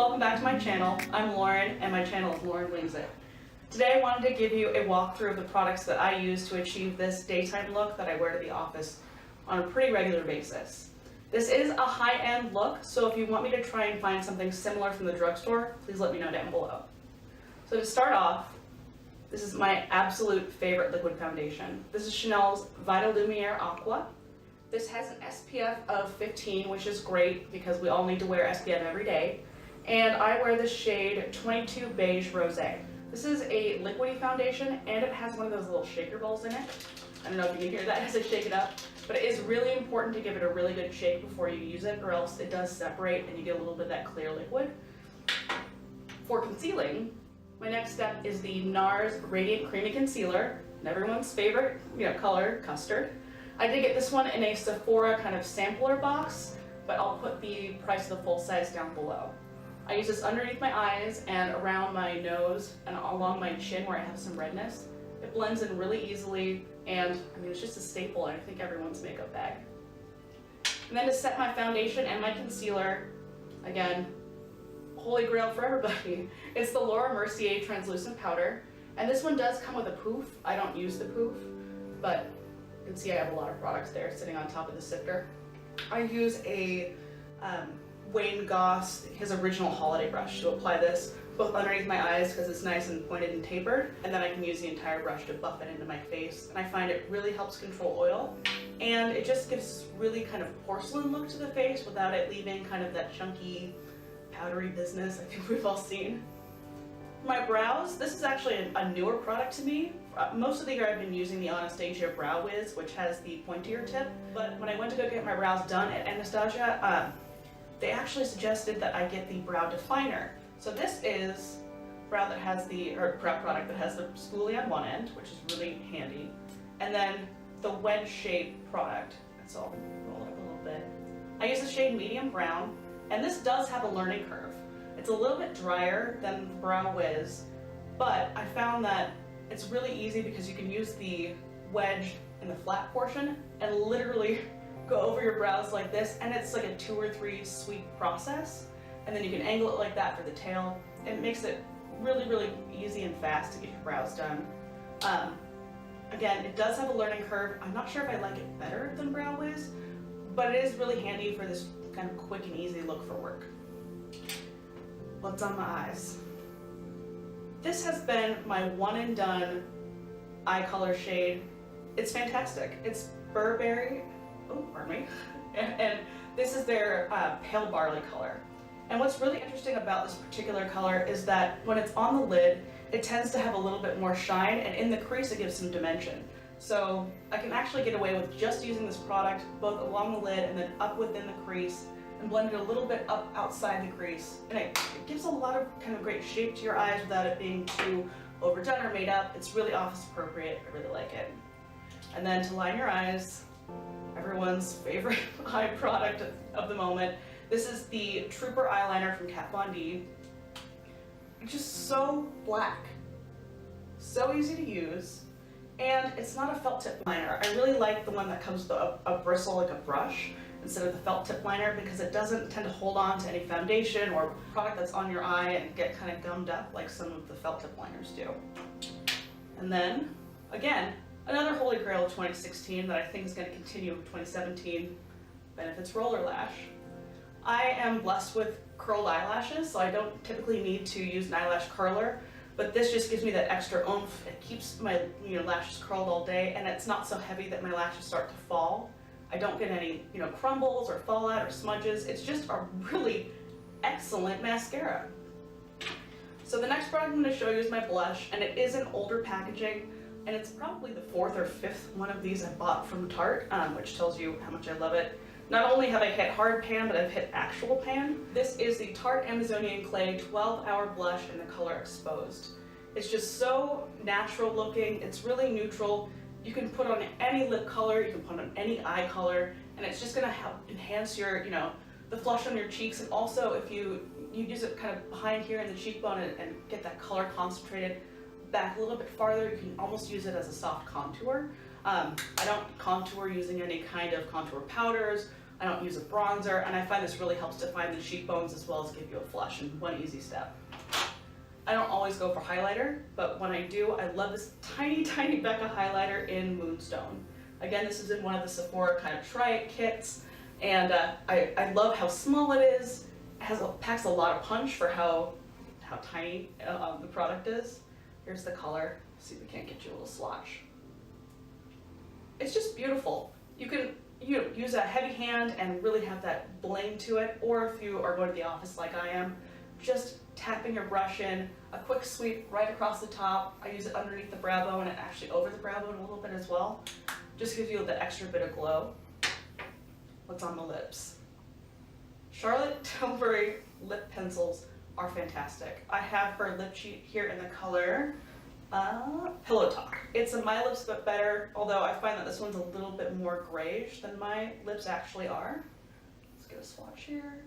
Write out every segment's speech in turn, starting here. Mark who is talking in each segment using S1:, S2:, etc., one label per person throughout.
S1: welcome back to my channel. I'm Lauren and my channel is Lauren Wings It. Today I wanted to give you a walkthrough of the products that I use to achieve this daytime look that I wear to the office on a pretty regular basis. This is a high-end look, so if you want me to try and find something similar from the drugstore, please let me know down below. So to start off, this is my absolute favorite liquid foundation. This is Chanel's Vital Lumiere Aqua. This has an SPF of 15, which is great because we all need to wear SPF every day. And I wear the shade 22 Beige Rosé. This is a liquidy foundation and it has one of those little shaker balls in it. I don't know if you can hear that as I shake it up, but it is really important to give it a really good shake before you use it, or else it does separate and you get a little bit of that clear liquid. For concealing, my next step is the NARS Radiant Creamy Concealer, and everyone's favorite color, custard. I did get this one in a Sephora kind of sampler box, but I'll put the price of the full size down below. I use this underneath my eyes and around my nose and along my chin where I have some redness. It blends in really easily, and I mean, it's just a staple in I think everyone's makeup bag. And then to set my foundation and my concealer, again, holy grail for everybody. It's the Laura Mercier Translucent Powder, and this one does come with a poof. I don't use the poof, but you can see I have a lot of products there sitting on top of the sifter. I use a Wayne Goss, his original holiday brush, to apply this both underneath my eyes because it's nice and pointed and tapered, and then I can use the entire brush to buff it into my face, and I find it really helps control oil, and it just gives really kind of porcelain look to the face without it leaving kind of that chunky, powdery business I think we've all seen. My brows, this is actually a newer product to me. Most of the year I've been using the Anastasia Brow Wiz, which has the pointier tip, but when I went to go get my brows done at Anastasia, they actually suggested that I get the brow definer. So this is brow product that has the spoolie on one end, which is really handy, and then the wedge shape product. So I'll roll it up a little bit. I use the shade medium brown, and this does have a learning curve. It's a little bit drier than Brow Wiz, but I found that it's really easy because you can use the wedge in the flat portion and literally go over your brows like this, and it's like a 2 or 3 sweep process, and then you can angle it like that for the tail. It makes it really, really easy and fast to get your brows done. Again, it does have a learning curve. I'm not sure if I like it better than Brow Wiz, but it is really handy for this kind of quick and easy look for work. What's on my eyes? This has been my one and done eye color shade. It's fantastic. It's Burberry, oh, pardon me, and this is their pale barley color. And what's really interesting about this particular color is that when it's on the lid, it tends to have a little bit more shine, and in the crease it gives some dimension. So I can actually get away with just using this product both along the lid and then up within the crease, and blend it a little bit up outside the crease. And it gives a lot of kind of great shape to your eyes without it being too overdone or made up. It's really office appropriate. I really like it. And then to line your eyes, everyone's favorite eye product of the moment. This is the Trooper Eyeliner from Kat Von D. It's just so black, so easy to use, and it's not a felt tip liner. I really like the one that comes with a bristle like a brush instead of the felt tip liner because it doesn't tend to hold on to any foundation or product that's on your eye and get kind of gummed up like some of the felt tip liners do. And then, again, another holy grail of 2016 that I think is going to continue in 2017, Benefit's Roller Lash. I am blessed with curled eyelashes, so I don't typically need to use an eyelash curler, but this just gives me that extra oomph. It keeps my lashes curled all day, and it's not so heavy that my lashes start to fall. I don't get any crumbles or fallout or smudges. It's just a really excellent mascara. So the next product I'm going to show you is my blush, and it is in older packaging, and it's probably the 4th or 5th one of these I bought from Tarte, which tells you how much I love it. Not only have I hit hard pan, but I've hit actual pan. This is the Tarte Amazonian Clay 12-Hour Blush in the color Exposed. It's just so natural looking. It's really neutral. You can put on any lip color, you can put on any eye color, and it's just gonna help enhance your, the flush on your cheeks. And also if you use it kind of behind here in the cheekbone and get that color concentrated back a little bit farther, you can almost use it as a soft contour. I don't contour using any kind of contour powders I don't use a bronzer, and I find this really helps define the cheekbones as well as give you a flush in one easy step. I don't always go for highlighter, but when I do, I love this tiny, tiny Becca highlighter in Moonstone. Again, this is in one of the Sephora kind of try it kits, and I love how small it is. It packs a lot of punch for how tiny the product is. Here's the color. See if we can't get you a little swatch. It's just beautiful. You can use a heavy hand and really have that bling to it, or if you are going to the office like I am, just tapping your brush in, a quick sweep right across the top. I use it underneath the brow bone and actually over the brow bone a little bit as well. Just gives you that extra bit of glow. What's on the lips? Charlotte Tilbury lip pencils are fantastic. I have her lip sheet here in the color Pillow Talk. It's a My Lips But Better, although I find that this one's a little bit more grayish than my lips actually are. Let's get a swatch here.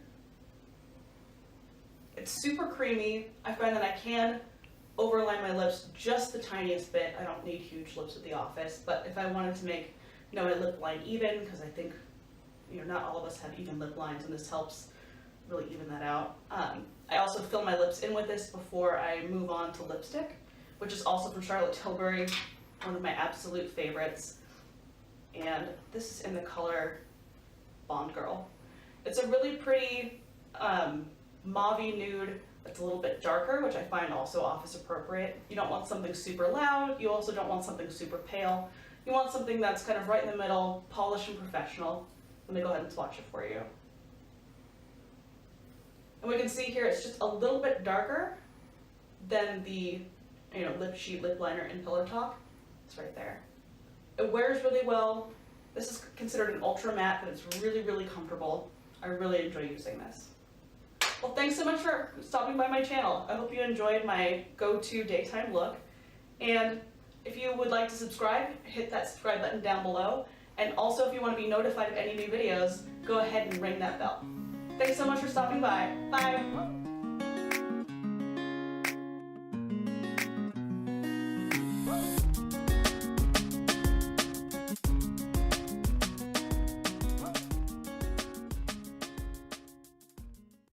S1: It's super creamy. I find that I can overline my lips just the tiniest bit. I don't need huge lips at the office, but if I wanted to make my lip line even, because I think not all of us have even lip lines, and this helps really even that out. I also fill my lips in with this before I move on to lipstick, which is also from Charlotte Tilbury, one of my absolute favorites. And this is in the color Bond Girl. It's a really pretty mauvey nude that's a little bit darker, which I find also office appropriate. You don't want something super loud. You also don't want something super pale. You want something that's kind of right in the middle, polished and professional. Let me go ahead and swatch it for you. And we can see here it's just a little bit darker than the lip sheet lip liner in Pillow Talk. It's right there. It wears really well. This is considered an ultra matte, but it's really, really comfortable. I really enjoy using this. Well, thanks so much for stopping by my channel. I hope you enjoyed my go-to daytime look. And if you would like to subscribe, hit that subscribe button down below. And also, if you want to be notified of any new videos, go ahead and ring that bell. Thanks so much for stopping by. Bye.